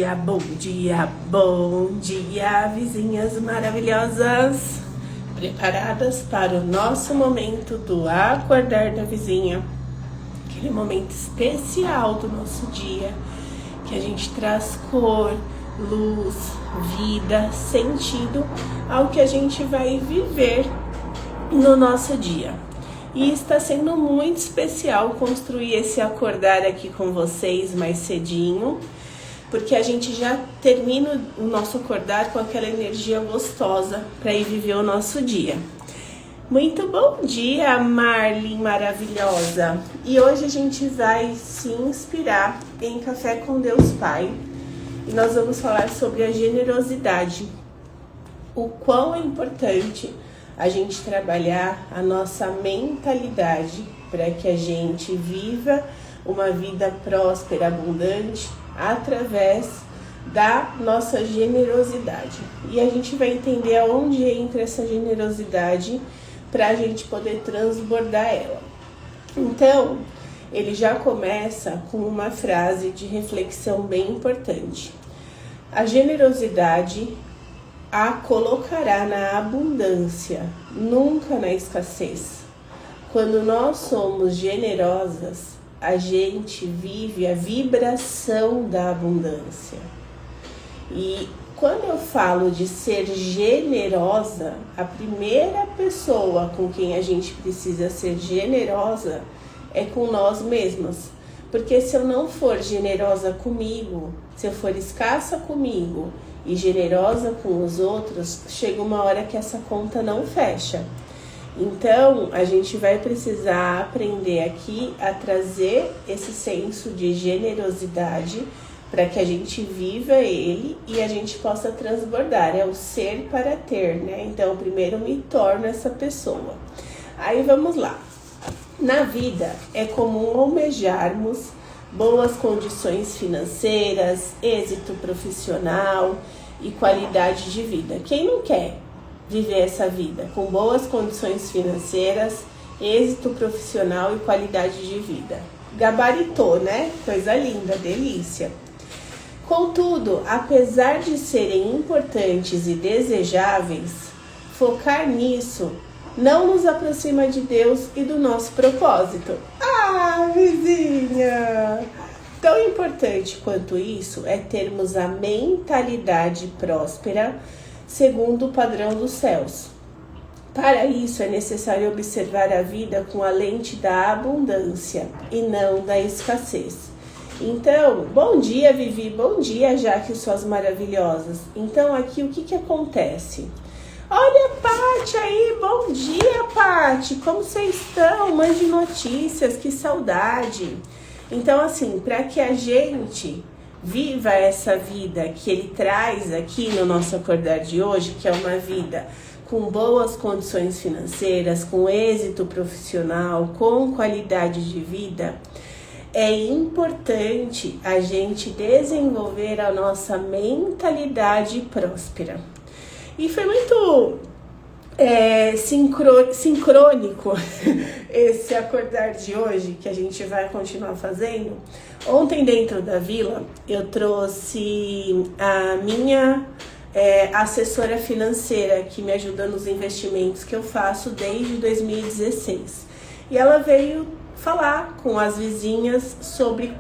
bom dia, vizinhas maravilhosas, preparadas para o nosso momento do acordar da vizinha, aquele momento especial do nosso dia, que a gente traz cor, luz, vida, sentido ao que a gente vai viver no nosso dia. E está sendo muito especial construir esse acordar aqui com vocês mais cedinho, porque a gente já termina o nosso acordar com aquela energia gostosa para ir viver o nosso dia. Muito bom dia, Marlin maravilhosa! E hoje a gente vai se inspirar em Café com Deus Pai. E nós vamos falar sobre a generosidade. O quão é importante a gente trabalhar a nossa mentalidade para que a gente viva uma vida próspera, abundante, através da nossa generosidade. E a gente vai entender aonde entra essa generosidade para a gente poder transbordar ela. Então, ele já começa com uma frase de reflexão bem importante. A generosidade a colocará na abundância, nunca na escassez. Quando nós somos generosas, a gente vive a vibração da abundância. E quando eu falo de ser generosa, a primeira pessoa com quem a gente precisa ser generosa é com nós mesmos. Porque se eu não for generosa comigo, se eu for escassa comigo e generosa com os outros, chega uma hora que essa conta não fecha. Então, a gente vai precisar aprender aqui a trazer esse senso de generosidade para que a gente viva ele e a gente possa transbordar. É o ser para ter, né? Então, primeiro me torno essa pessoa. Aí, vamos lá. Na vida, é comum almejarmos boas condições financeiras, êxito profissional e qualidade de vida. Quem não quer viver essa vida com boas condições financeiras, êxito profissional e qualidade de vida? Gabaritou, né? Coisa linda, delícia. Contudo, apesar de serem importantes e desejáveis, focar nisso não nos aproxima de Deus e do nosso propósito. Ah, vizinha! Tão importante quanto isso é termos a mentalidade próspera segundo o padrão dos céus. Para isso é necessário observar a vida com a lente da abundância e não da escassez. Então, bom dia, Vivi, bom dia, Jaque, suas maravilhosas. Então, aqui o que acontece? Olha a Paty aí, bom dia, Paty, como vocês estão? Mande notícias, que saudade. Então, assim, para que a gente viva essa vida que ele traz aqui no nosso acordar de hoje, que é uma vida com boas condições financeiras, com êxito profissional, com qualidade de vida, é importante a gente desenvolver a nossa mentalidade próspera. E foi muito sincrônico esse acordar de hoje, que a gente vai continuar fazendo. Ontem, dentro da vila, eu trouxe a minha assessora financeira, que me ajuda nos investimentos que eu faço desde 2016. E ela veio falar com as vizinhas sobre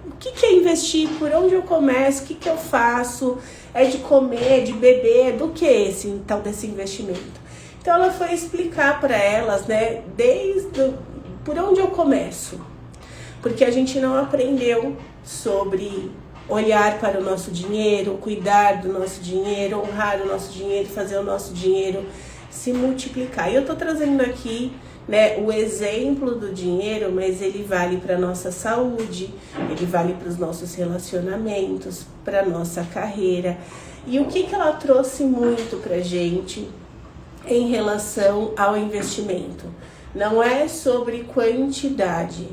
o que é investir, por onde eu começo, o que eu faço, é de comer, de beber, do que esse tal desse investimento. Então ela foi explicar para elas, né, por onde eu começo, porque a gente não aprendeu sobre olhar para o nosso dinheiro, cuidar do nosso dinheiro, honrar o nosso dinheiro, fazer o nosso dinheiro se multiplicar. E eu tô trazendo aqui, né, o exemplo do dinheiro, mas ele vale para a nossa saúde, ele vale para os nossos relacionamentos, para a nossa carreira. E o que ela trouxe muito para a gente em relação ao investimento? Não é sobre quantidade,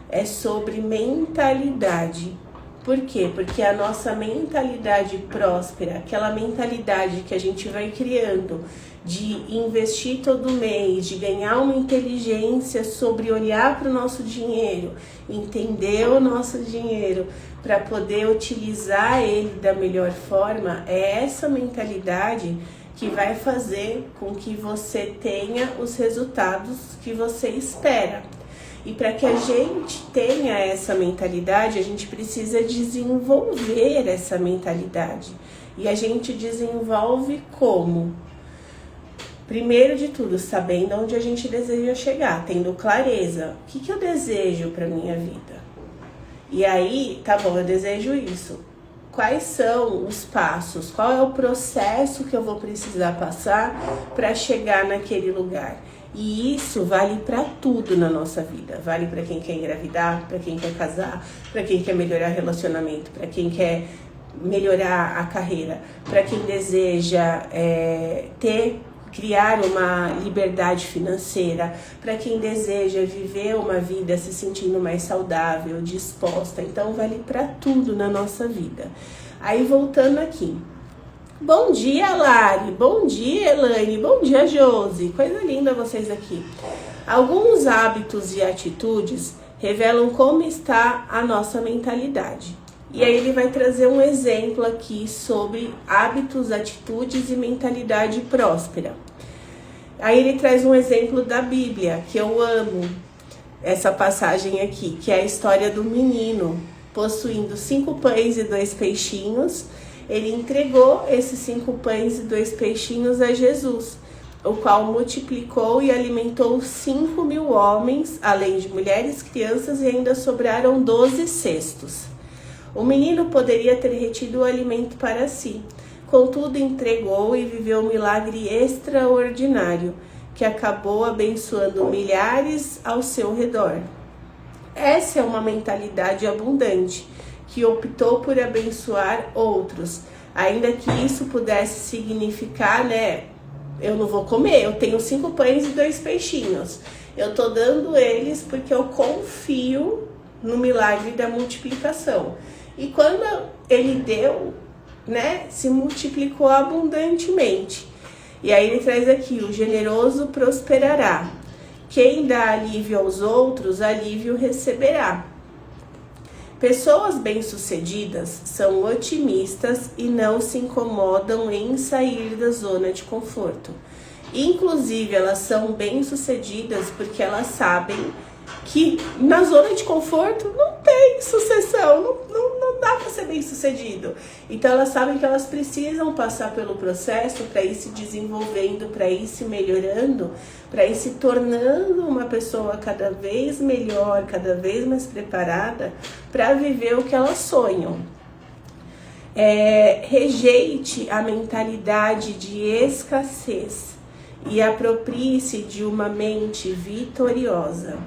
é sobre mentalidade. Por quê? Porque a nossa mentalidade próspera, aquela mentalidade que a gente vai criando de investir todo mês, de ganhar uma inteligência sobre olhar para o nosso dinheiro, entender o nosso dinheiro, para poder utilizar ele da melhor forma, é essa mentalidade que vai fazer com que você tenha os resultados que você espera. E para que a gente tenha essa mentalidade, a gente precisa desenvolver essa mentalidade. E a gente desenvolve como? Primeiro de tudo, sabendo onde a gente deseja chegar, tendo clareza. O que eu desejo para minha vida? E aí, tá bom, eu desejo isso. Quais são os passos? Qual é o processo que eu vou precisar passar para chegar naquele lugar? E isso vale para tudo na nossa vida. Vale para quem quer engravidar, para quem quer casar, para quem quer melhorar relacionamento, para quem quer melhorar a carreira, para quem deseja criar uma liberdade financeira, para quem deseja viver uma vida se sentindo mais saudável, disposta. Então vale para tudo na nossa vida. Aí voltando aqui. Bom dia, Lari. Bom dia, Elaine. Bom dia, Josi. Coisa linda vocês aqui. Alguns hábitos e atitudes revelam como está a nossa mentalidade. E aí ele vai trazer um exemplo aqui sobre hábitos, atitudes e mentalidade próspera. Aí ele traz um exemplo da Bíblia, que eu amo essa passagem aqui, que é a história do menino possuindo 5 pães e 2 peixinhos. Ele entregou esses 5 pães e 2 peixinhos a Jesus, o qual multiplicou e alimentou 5.000 homens, além de mulheres, crianças, e ainda sobraram 12 cestos. O menino poderia ter retido o alimento para si, contudo entregou e viveu um milagre extraordinário, que acabou abençoando milhares ao seu redor. Essa é uma mentalidade abundante, que optou por abençoar outros, ainda que isso pudesse significar, eu não vou comer, eu tenho 5 pães e 2 peixinhos, eu tô dando eles porque eu confio no milagre da multiplicação. E quando ele deu, se multiplicou abundantemente. E aí ele traz aqui, o generoso prosperará. Quem dá alívio aos outros, alívio receberá. Pessoas bem-sucedidas são otimistas e não se incomodam em sair da zona de conforto. Inclusive, elas são bem-sucedidas porque elas sabem que na zona de conforto não tem sucessão, não dá para ser bem-sucedido. Então elas sabem que elas precisam passar pelo processo para ir se desenvolvendo, para ir se melhorando, para ir se tornando uma pessoa cada vez melhor, cada vez mais preparada para viver o que elas sonham. Rejeite a mentalidade de escassez e aproprie-se de uma mente vitoriosa.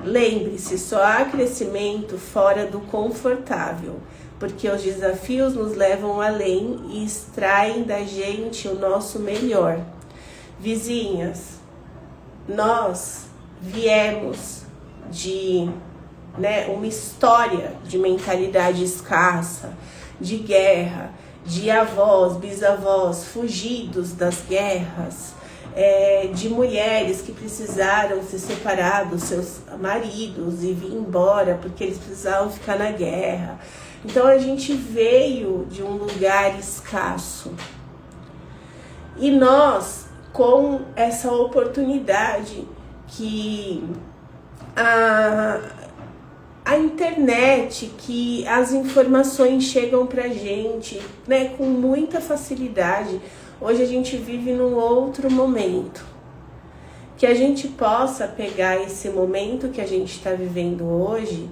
Lembre-se, só há crescimento fora do confortável, porque os desafios nos levam além e extraem da gente o nosso melhor. Vizinhas, nós viemos de uma história de mentalidade escassa, de guerra, de avós, bisavós fugidos das guerras, de mulheres que precisaram se separar dos seus maridos e vir embora porque eles precisavam ficar na guerra. Então a gente veio de um lugar escasso. E nós, com essa oportunidade que a internet, que as informações chegam pra gente, com muita facilidade. Hoje a gente vive num outro momento. Que a gente possa pegar esse momento que a gente está vivendo hoje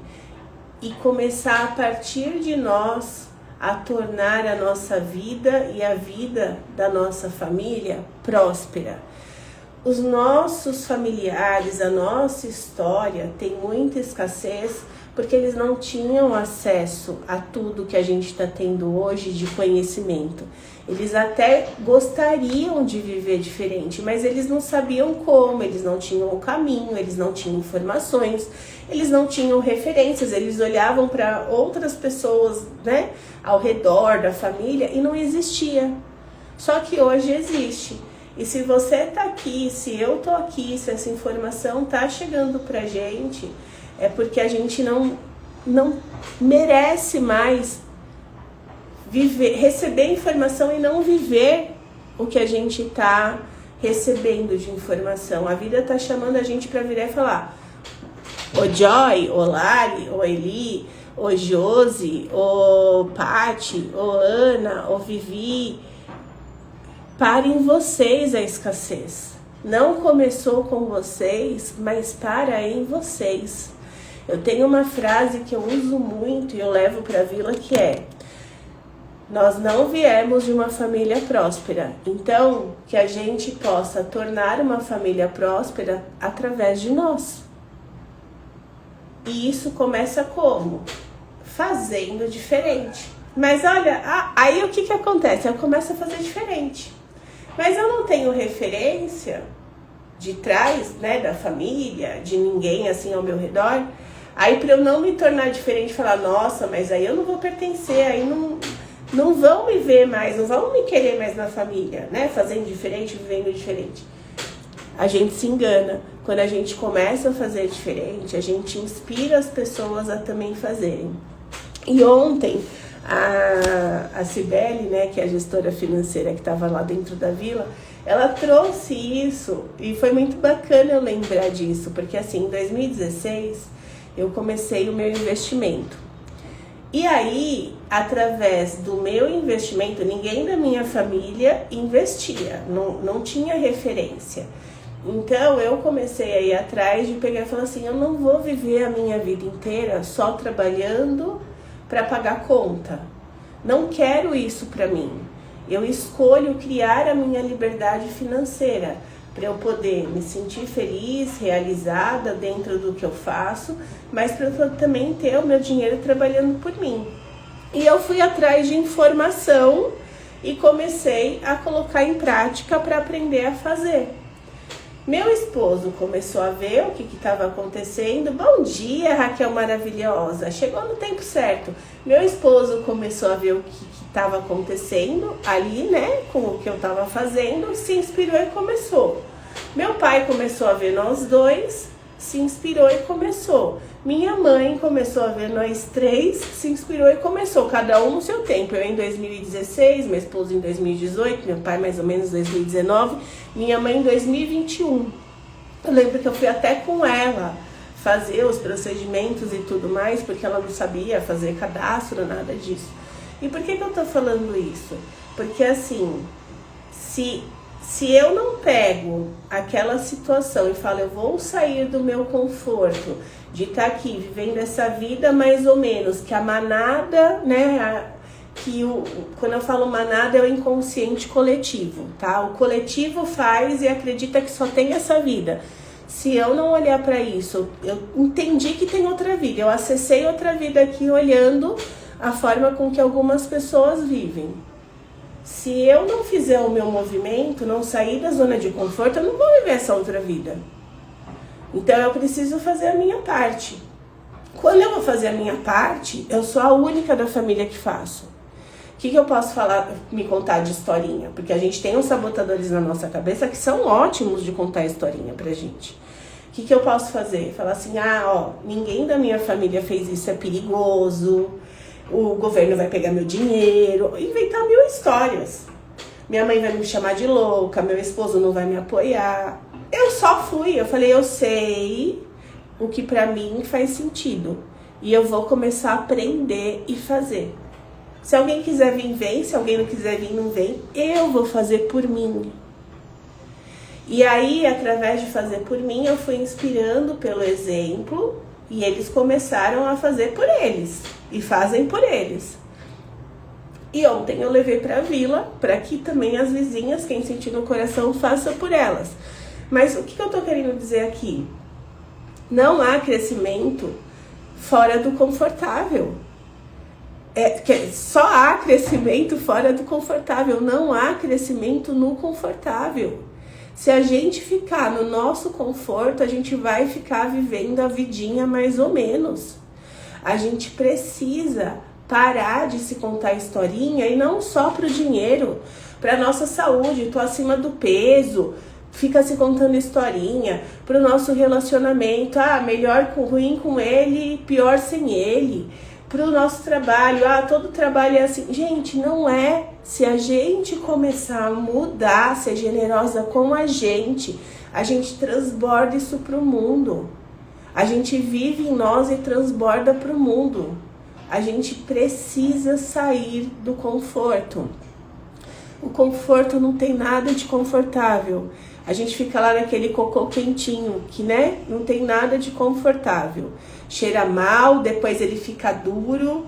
e começar a partir de nós a tornar a nossa vida e a vida da nossa família próspera. Os nossos familiares, a nossa história tem muita escassez porque eles não tinham acesso a tudo que a gente está tendo hoje de conhecimento. Eles até gostariam de viver diferente, mas eles não sabiam como, eles não tinham o caminho, eles não tinham informações, eles não tinham referências, eles olhavam para outras pessoas, ao redor da família e não existia. Só que hoje existe. E se você tá aqui, se eu tô aqui, se essa informação tá chegando pra gente, é porque a gente não não merece mais receber informação e não viver o que a gente está recebendo de informação. A vida está chamando a gente para virar e falar: ô Joy, ô Lari, ô Eli, ô Josi, ô Pati, ô Ana, ô Vivi, parem vocês a escassez. Não começou com vocês, mas para em vocês. Eu tenho uma frase que eu uso muito e eu levo para a Vila, que é: nós não viemos de uma família próspera, então que a gente possa tornar uma família próspera através de nós. E isso começa como? Fazendo diferente. Mas olha, aí o que acontece? Eu começo a fazer diferente. Mas eu não tenho referência de trás, né, da família, de ninguém assim ao meu redor. Aí para eu não me tornar diferente, falar: nossa, mas aí eu não vou pertencer, aí não vão me ver mais, não vão me querer mais na família, né? Fazendo diferente, vivendo diferente. A gente se engana. Quando a gente começa a fazer diferente, a gente inspira as pessoas a também fazerem. E ontem, a Cibele, né, que é a gestora financeira que estava lá dentro da Vila, ela trouxe isso e foi muito bacana eu lembrar disso, porque assim, em 2016, eu comecei o meu investimento. E aí, através do meu investimento, ninguém da minha família investia, não tinha referência. Então, eu comecei a ir atrás de pegar e falar assim: eu não vou viver a minha vida inteira só trabalhando para pagar conta. Não quero isso para mim. Eu escolho criar a minha liberdade financeira para eu poder me sentir feliz, realizada dentro do que eu faço, mas para eu também ter o meu dinheiro trabalhando por mim. E eu fui atrás de informação e comecei a colocar em prática para aprender a fazer. Meu esposo começou a ver o que estava acontecendo. Bom dia, Raquel maravilhosa. Chegou no tempo certo. Meu esposo começou a ver o que estava acontecendo ali, né? Com o que eu estava fazendo, se inspirou e começou. Meu pai começou a ver nós dois, se inspirou e começou. Minha mãe começou a ver nós três, se inspirou e começou. Cada um no seu tempo. Eu em 2016, meu esposo em 2018, meu pai mais ou menos em 2019, minha mãe em 2021. Eu lembro que eu fui até com ela fazer os procedimentos e tudo mais, porque ela não sabia fazer cadastro, nada disso. E por que eu tô falando isso? Porque assim, se eu não pego aquela situação e falo: eu vou sair do meu conforto de estar aqui vivendo essa vida mais ou menos, que a manada, né, quando eu falo manada é o inconsciente coletivo, tá? O coletivo faz e acredita que só tem essa vida. Se eu não olhar para isso, eu entendi que tem outra vida, eu acessei outra vida aqui olhando a forma com que algumas pessoas vivem. Se eu não fizer o meu movimento, não sair da zona de conforto, eu não vou viver essa outra vida. Então eu preciso fazer a minha parte. Quando eu vou fazer a minha parte, eu sou a única da família que faço. O que eu posso falar, me contar de historinha? Porque a gente tem uns sabotadores na nossa cabeça que são ótimos de contar historinha pra gente. O que eu posso fazer? Falar assim: ninguém da minha família fez isso, é perigoso. O governo vai pegar meu dinheiro, inventar 1000 histórias. Minha mãe vai me chamar de louca, meu esposo não vai me apoiar. Eu só fui, eu falei: eu sei o que pra mim faz sentido. E eu vou começar a aprender e fazer. Se alguém quiser vir, vem. Se alguém não quiser vir, não vem. Eu vou fazer por mim. E aí, através de fazer por mim, eu fui inspirando pelo exemplo. E eles começaram a fazer por eles. E fazem por eles. E ontem eu levei para a Vila, para que também as vizinhas, quem sentir no coração, faça por elas. Mas o que eu tô querendo dizer aqui? Não há crescimento fora do confortável. Só há crescimento fora do confortável. Não há crescimento no confortável. Se a gente ficar no nosso conforto, a gente vai ficar vivendo a vidinha mais ou menos. A gente precisa parar de se contar historinha, e não só para o dinheiro, para nossa saúde. Tô acima do peso, fica se contando historinha pro nosso relacionamento. Ah, melhor com ruim com ele, pior sem ele. Pro nosso trabalho, ah, todo trabalho é assim. Gente, não é. Se a gente começar a mudar, ser generosa com a gente transborda isso pro mundo. A gente vive em nós e transborda pro mundo. A gente precisa sair do conforto. O conforto não tem nada de confortável. A gente fica lá naquele cocô quentinho, que, né, não tem nada de confortável. Cheira mal, depois ele fica duro.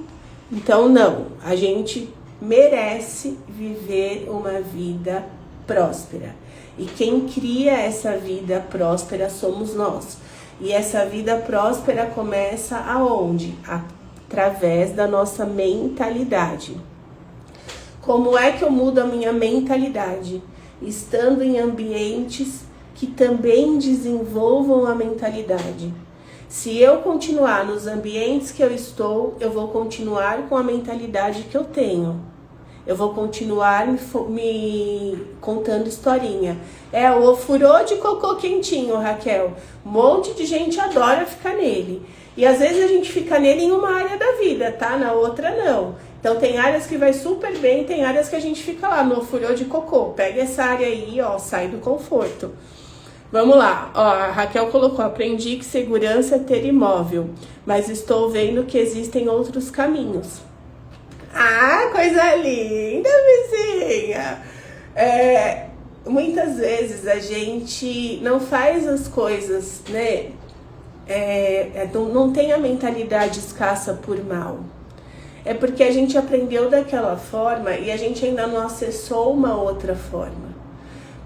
Então, não. A gente merece viver uma vida próspera. E quem cria essa vida próspera somos nós. E essa vida próspera começa aonde? Através da nossa mentalidade. Como é que eu mudo a minha mentalidade? Estando em ambientes que também desenvolvam a mentalidade. Se eu continuar nos ambientes que eu estou, eu vou continuar com a mentalidade que eu tenho. Eu vou continuar me contando historinha. O ofurô de cocô quentinho, Raquel. Um monte de gente adora ficar nele. E às vezes a gente fica nele em uma área da vida, tá? Na outra não. Então tem áreas que vai super bem, tem áreas que a gente fica lá no ofurô de cocô. Pega essa área aí, ó, sai do conforto. Vamos lá, ó, a Raquel colocou, aprendi que segurança é ter imóvel, mas estou vendo que existem outros caminhos. Ah, coisa linda, vizinha! Muitas vezes a gente não faz as coisas, né? Não tem a mentalidade escassa por mal. É porque a gente aprendeu daquela forma e a gente ainda não acessou uma outra forma.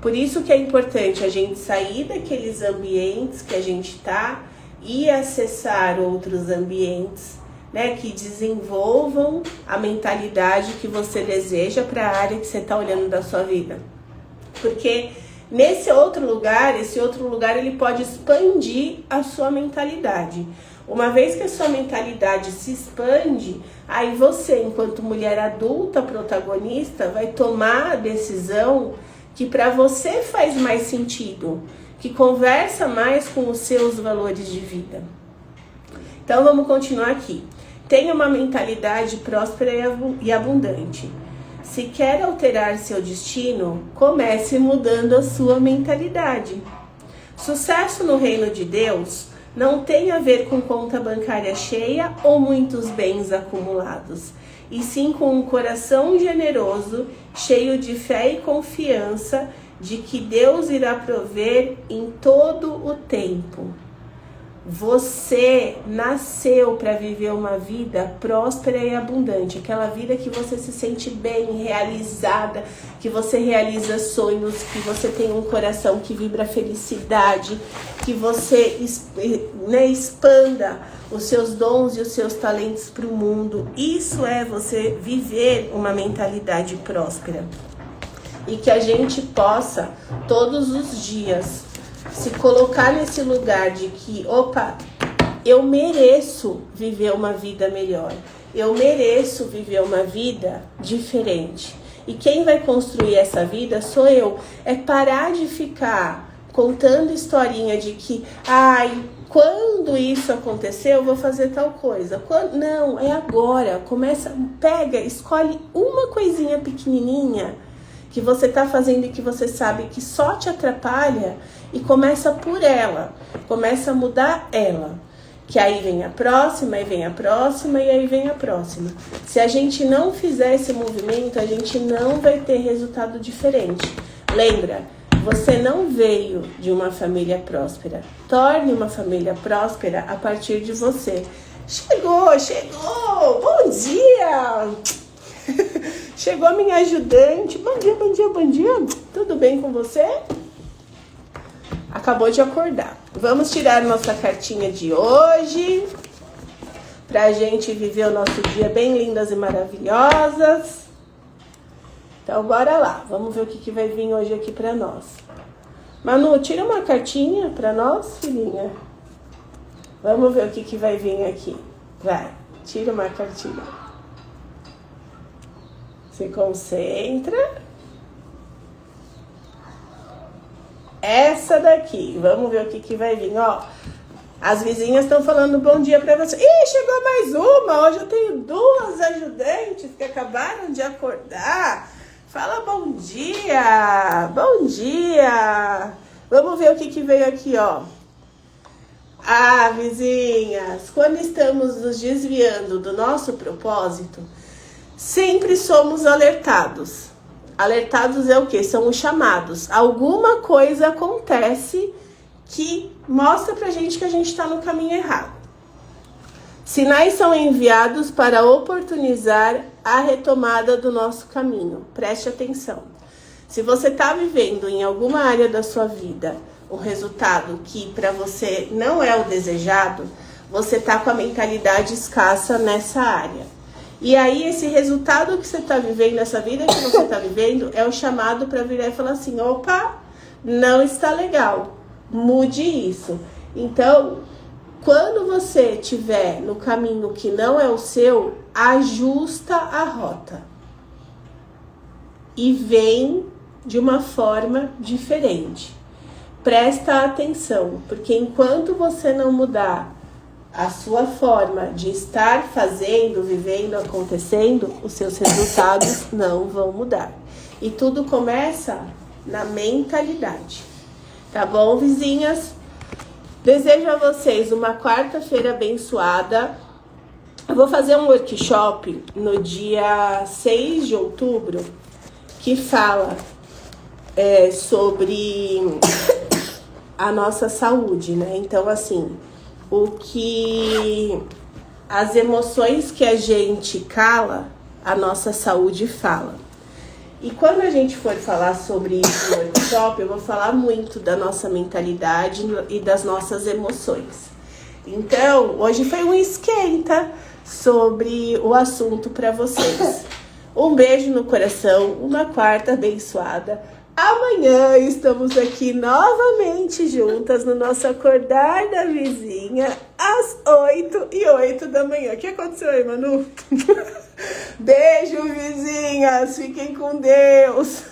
Por isso que é importante a gente sair daqueles ambientes que a gente tá e acessar outros ambientes, né, que desenvolvam a mentalidade que você deseja para a área que você está olhando da sua vida. Porque nesse outro lugar, esse outro lugar ele pode expandir a sua mentalidade. Uma vez que a sua mentalidade se expande, aí você, enquanto mulher adulta protagonista, vai tomar a decisão que para você faz mais sentido, que conversa mais com os seus valores de vida. Então vamos continuar aqui. Tenha uma mentalidade próspera e abundante. Se quer alterar seu destino, comece mudando a sua mentalidade. Sucesso no reino de Deus não tem a ver com conta bancária cheia ou muitos bens acumulados, e sim com um coração generoso, cheio de fé e confiança de que Deus irá prover em todo o tempo. Você nasceu para viver uma vida próspera e abundante, aquela vida que você se sente bem, realizada, que você realiza sonhos, que você tem um coração que vibra felicidade, que você, né, expanda os seus dons e os seus talentos para o mundo. Isso é você viver uma mentalidade próspera. E que a gente possa, todos os dias, se colocar nesse lugar de que, opa, eu mereço viver uma vida melhor. Eu mereço viver uma vida diferente. E quem vai construir essa vida sou eu. É parar de ficar contando historinha de que, quando isso acontecer, eu vou fazer tal coisa. Não, é agora. Começa, pega, escolhe uma coisinha pequenininha que você está fazendo e que você sabe que só te atrapalha e começa por ela. Começa a mudar ela. Que aí vem a próxima, aí vem a próxima e aí vem a próxima. Se a gente não fizer esse movimento, a gente não vai ter resultado diferente. Lembra? Você não veio de uma família próspera. Torne uma família próspera a partir de você. Chegou! Bom dia! Chegou a minha ajudante. Bom dia. Tudo bem com você? Acabou de acordar. Vamos tirar nossa cartinha de hoje. Pra gente viver o nosso dia bem lindas e maravilhosas. Então, bora lá. Vamos ver o que vai vir hoje aqui pra nós. Manu, tira uma cartinha pra nós, filhinha. Vamos ver o que vai vir aqui. Vai, tira uma cartinha. Se concentra. essa daqui. Vamos ver o que vai vir, ó. As vizinhas estão falando bom dia pra você. Ih, chegou mais uma. Hoje eu tenho 2 ajudantes que acabaram de acordar. Fala bom dia. Bom dia. Vamos ver o que veio aqui, ó. Ah, vizinhas, quando estamos nos desviando do nosso propósito, sempre somos alertados. Alertados é o quê? São os chamados. Alguma coisa acontece que mostra pra gente que a gente está no caminho errado. Sinais são enviados para oportunizar a retomada do nosso caminho. Preste atenção. Se você está vivendo em alguma área da sua vida um resultado que para você não é o desejado, você está com a mentalidade escassa nessa área. E aí esse resultado que você está vivendo, essa vida que você está vivendo, é o chamado para virar e falar assim, opa, não está legal, mude isso. Então, quando você estiver no caminho que não é o seu, ajusta a rota. E vem de uma forma diferente. Presta atenção, porque enquanto você não mudar a sua forma de estar fazendo, vivendo, acontecendo, os seus resultados não vão mudar. E tudo começa na mentalidade. Tá bom, vizinhas? Desejo a vocês uma quarta-feira abençoada. Eu vou fazer um workshop no dia 6 de outubro que fala sobre a nossa saúde, né? Então, assim, as emoções que a gente cala, a nossa saúde fala. E quando a gente for falar sobre isso no workshop, eu vou falar muito da nossa mentalidade e das nossas emoções. Então, hoje foi um esquenta sobre o assunto para vocês. Um beijo no coração, uma quarta abençoada. Amanhã estamos aqui novamente juntas no nosso Acordar da Vizinha, às 8h08 da manhã. O que aconteceu aí, Manu? Beijo, vizinhas. Fiquem com Deus.